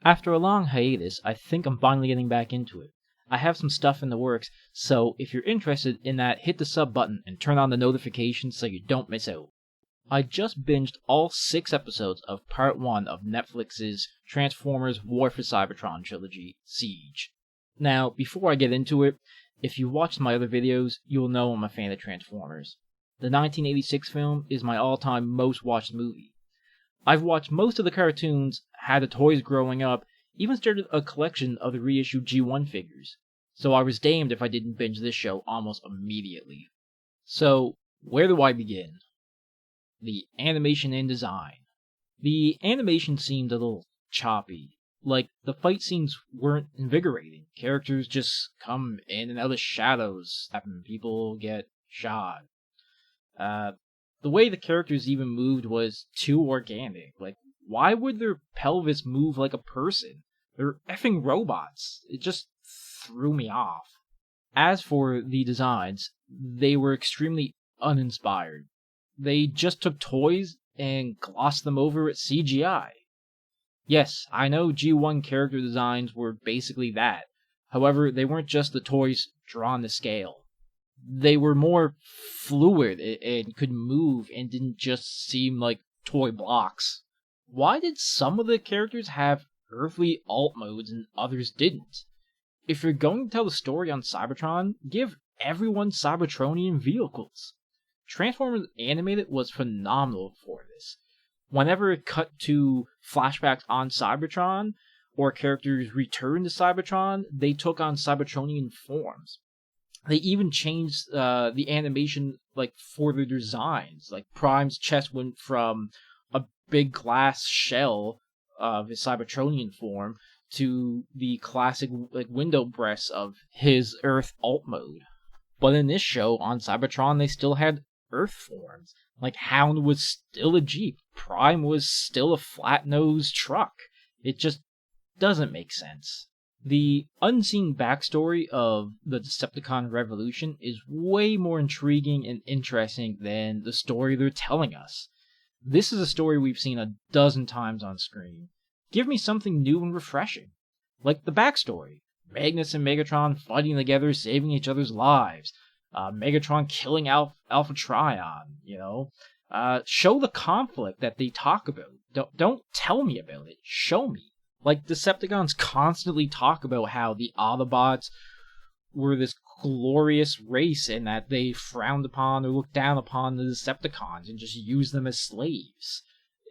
After a long hiatus, I think I'm finally getting back into it. I have some stuff in the works, so if you're interested in that, hit the sub button and turn on the notifications so you don't miss out. I just binged all 6 episodes of Part 1 of Netflix's Transformers War for Cybertron trilogy, Siege. Now, before I get into it, if you watched my other videos, you'll know I'm a fan of Transformers. The 1986 film is my all-time most watched movie. I've watched most of the cartoons, had the toys growing up, even started a collection of the reissued G1 figures, so I was damned if I didn't binge this show almost immediately. So, where do I begin? The animation and design. The animation seemed a little choppy, like the fight scenes weren't invigorating. Characters just come in and out of shadows, having people get shot. The way the characters even moved was too organic. Like, why would their pelvis move like a person? They're effing robots. It just threw me off. As for the designs, they were extremely uninspired. They just took toys and glossed them over with CGI. Yes, I know G1 character designs were basically that. However, they weren't just the toys drawn to scale. They were more fluid and could move and didn't just seem like toy blocks. Why did some of the characters have earthly alt modes and others didn't? If you're going to tell the story on Cybertron, give everyone Cybertronian vehicles. Transformers Animated was phenomenal for this. Whenever it cut to flashbacks on Cybertron, or characters returned to Cybertron, they took on Cybertronian forms. They even changed the animation for their designs. Like Prime's chest went from a big glass shell of his Cybertronian form to the classic window breasts of his Earth alt mode. But in this show on Cybertron, they still had Earth forms. Like Hound was still a Jeep, Prime was still a flat-nosed truck. It just doesn't make sense. The unseen backstory of the Decepticon revolution is way more intriguing and interesting than the story they're telling us. This is a story we've seen a dozen times on screen. Give me something new and refreshing. Like the backstory. Magnus and Megatron fighting together, saving each other's lives. Megatron killing Alpha Trion, show the conflict that they talk about. Don't tell me about it. Show me. Like, Decepticons constantly talk about how the Autobots were this glorious race and that they frowned upon or looked down upon the Decepticons and just used them as slaves.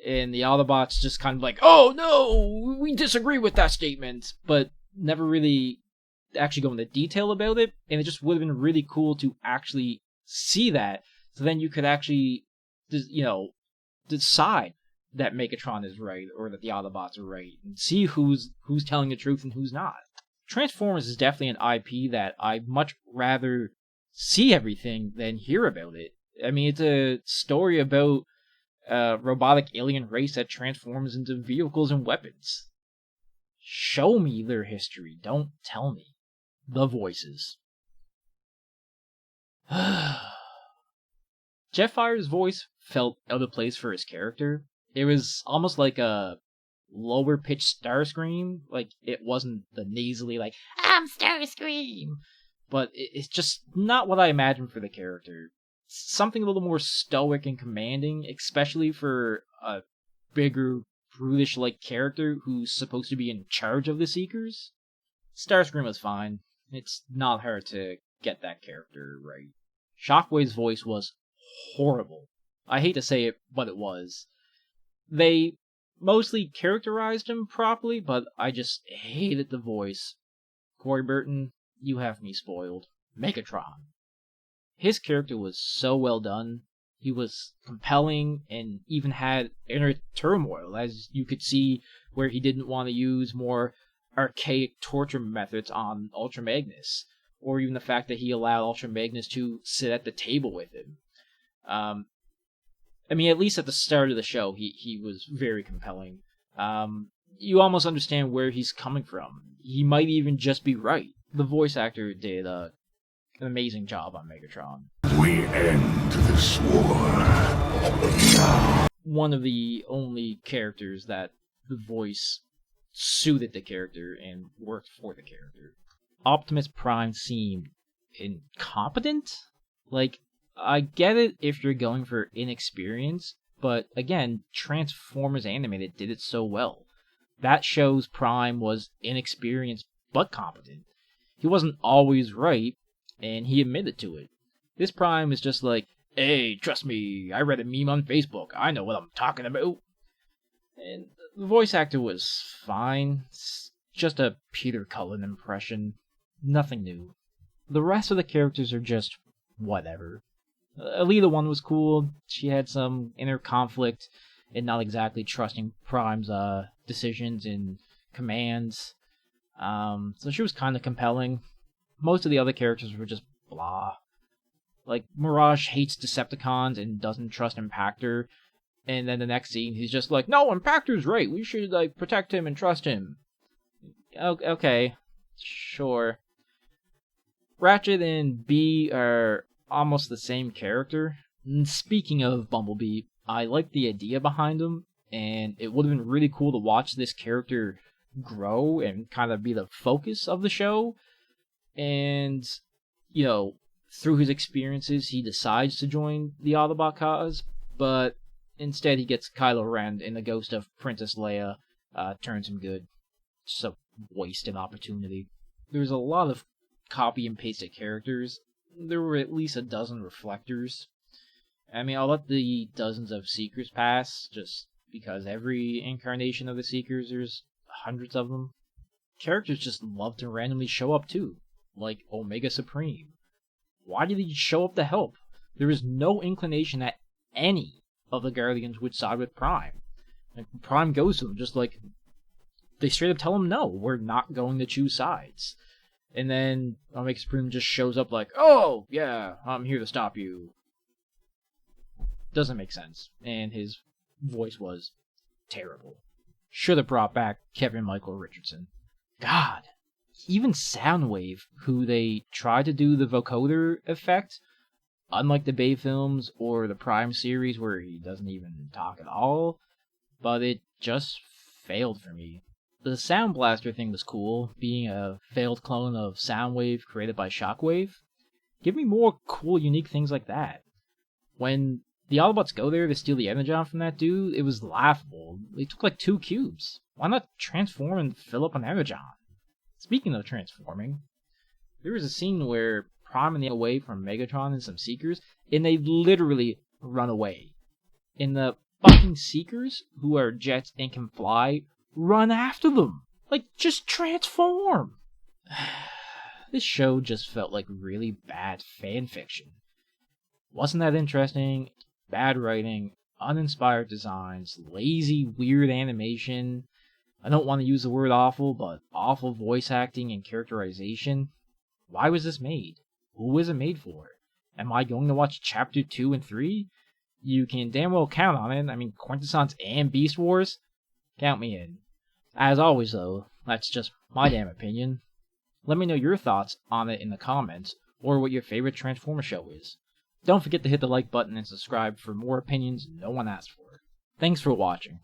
And the Autobots just kind of like, oh no, we disagree with that statement, but never really actually go into detail about it. And it just would have been really cool to actually see that, so then you could actually, decide that Megatron is right, or that the Autobots are right, and see who's telling the truth and who's not. Transformers is definitely an IP that I'd much rather see everything than hear about it. I mean, it's a story about a robotic alien race that transforms into vehicles and weapons. Show me their history, don't tell me. The voices. Jetfire's voice felt out of place for his character. It was almost like a lower pitched Starscream. Like, it wasn't the nasally, I'm Starscream! But it's just not what I imagined for the character. Something a little more stoic and commanding, especially for a bigger, brutish-like character who's supposed to be in charge of the Seekers. Starscream was fine. It's not hard to get that character right. Shockwave's voice was horrible. I hate to say it, but it was. They mostly characterized him properly, but I just hated the voice. Corey Burton, you have me spoiled. Megatron. His character was so well done. He was compelling and even had inner turmoil, as you could see where he didn't want to use more archaic torture methods on Ultra Magnus, or even the fact that he allowed Ultra Magnus to sit at the table with him. I mean, at least at the start of the show, he was very compelling. You almost understand where he's coming from. He might even just be right. The voice actor did an amazing job on Megatron. We end this war now. One of the only characters that the voice suited the character and worked for the character. Optimus Prime seemed incompetent? Like, I get it if you're going for inexperience, but again, Transformers Animated did it so well. That shows Prime was inexperienced but competent. He wasn't always right, and he admitted to it. This Prime is just like, hey, trust me, I read a meme on Facebook, I know what I'm talking about. And the voice actor was fine, it's just a Peter Cullen impression, nothing new. The rest of the characters are just whatever. Alita 1 was cool, she had some inner conflict and not exactly trusting Prime's decisions and commands. So she was kind of compelling. Most of the other characters were just blah. Like, Mirage hates Decepticons and doesn't trust Impactor, and then the next scene he's just like, no, Impactor's right, we should, like, protect him and trust him. Okay, sure. Ratchet and Bee are almost the same character. And speaking of Bumblebee, I like the idea behind him, and it would have been really cool to watch this character grow and kind of be the focus of the show. And, you know, through his experiences, he decides to join the Autobot cause, but instead he gets Kylo Ren and the ghost of Princess Leia turns him good. Just a wasted opportunity. There's a lot of copy and pasted characters. There were at least a dozen reflectors. I mean, I'll let the dozens of Seekers pass, just because every incarnation of the Seekers, there's hundreds of them. Characters just love to randomly show up too, like Omega Supreme. Why did he show up to help? There is no inclination that any of the Guardians would side with Prime. And Prime goes to them, just like, they straight up tell him, no, we're not going to choose sides. And then Omega Supreme just shows up like, oh, yeah, I'm here to stop you. Doesn't make sense. And his voice was terrible. Should have brought back Kevin Michael Richardson. God. Even Soundwave, who they tried to do the vocoder effect, unlike the Bay films or the Prime series where he doesn't even talk at all, but it just failed for me. The Sound Blaster thing was cool, being a failed clone of Soundwave created by Shockwave. Give me more cool, unique things like that. When the Autobots go there to steal the Energon from that dude, it was laughable. They took like 2 cubes. Why not transform and fill up an Energon? Speaking of transforming, there was a scene where Prime and they away from Megatron and some Seekers, and they literally run away. And the fucking Seekers, who are jets and can fly, run after them. Like, just transform. This show just felt like really bad fan fiction. Wasn't that interesting? Bad writing, uninspired designs, lazy, weird animation. I don't want to use the word awful, but awful voice acting and characterization. Why was this made? Who was it made for? Am I going to watch Chapter 2 and 3? You can damn well count on it. I mean, Quintessence and Beast Wars? Count me in. As always, though, that's just my damn opinion. Let me know your thoughts on it in the comments, or what your favorite Transformer show is. Don't forget to hit the like button and subscribe for more opinions no one asked for. Thanks for watching.